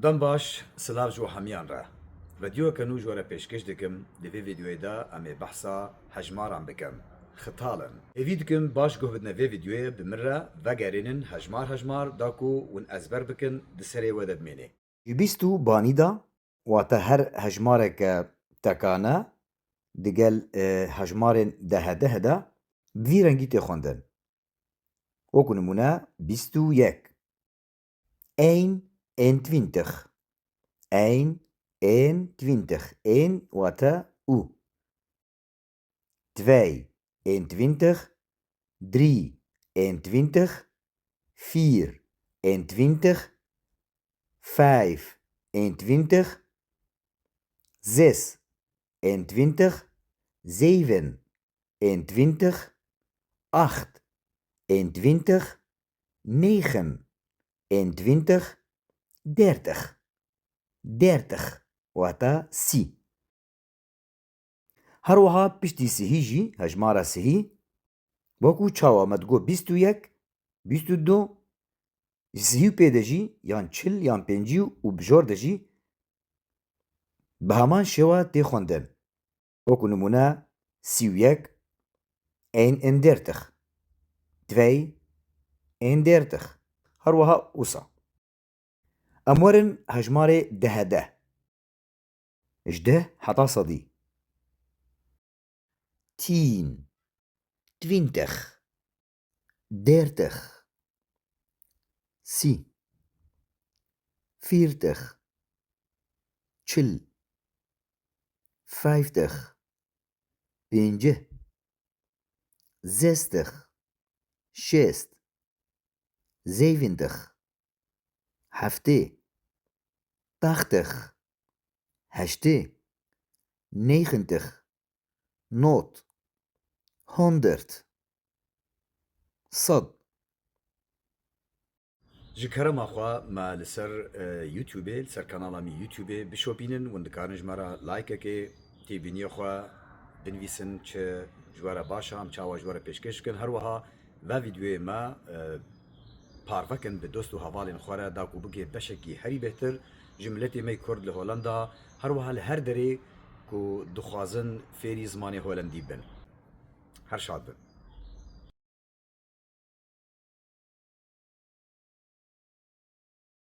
دەم باش سلااف جو هەمیان ڕە ڤیدیۆکە و جۆرە پێشکەش دەکەم لەvê ڤیددیۆیدا ئەمێ بەحسا هەژماران بکەم خەتاڵن ئێوی دکم باش گۆبدنەvê ڤیددیۆیە بمرە ڤەگەرێنن هەژمار داکو ون ئەزبەر بکن دسەرێوە دەبمێنێ بیست و بانیدا واتە هەر هەژمارێکە تەکانە digel hejmarên dehedeh de bi vî rengî tê xwendin. Wekû nimûne bîst û yek, ein êntwîntix, ein êntwîntix, ên wate û, tvey êntwîntix, drî êntwîntix, fîr êntwîntix, fijf êntwîntix, zes êntwîntix, zeven êntwîntix, acht êntwîntix, negen êntwîntix, dertig. Dertig wate sî. Her wiha piştî sihî jî hejmara sihî wekû çawa me digot bîst û yek, bîst û du, ji sihî û pêde jî yan çil yan pêncî û bijor de jî bi heman şêwa tê xwendin. Wekû nimûne sî û yek ein êndertix, tvey êndertix, her wiha wisa. Em werin hejmarê dehedeh ji deh heta sedî. Tîn, twîntix, dertix, sî, fîrtix, çil, feyftix, pêncih, zestix, şêst, zêvîntix, heftê, textix, heştê, nêxintix, not, hundert, sed. ji kerema xwe me li ser YouTubeê li ser kanala me YouTubeê bişopînin wan dikarin ji me re likeekê têbîniya xwe binivîsin çi ji we re baş am çawa ji we re pêşkêş bikin her wiha ve vîdyoyê me parvekin bi dost û hevalên xwe re daku bike beşekî herî bêhtir ji miletê me Kurd li Holanda her wiha li her derê ku dixwazin fêrî zimanê Holandî bin. Her şad bin.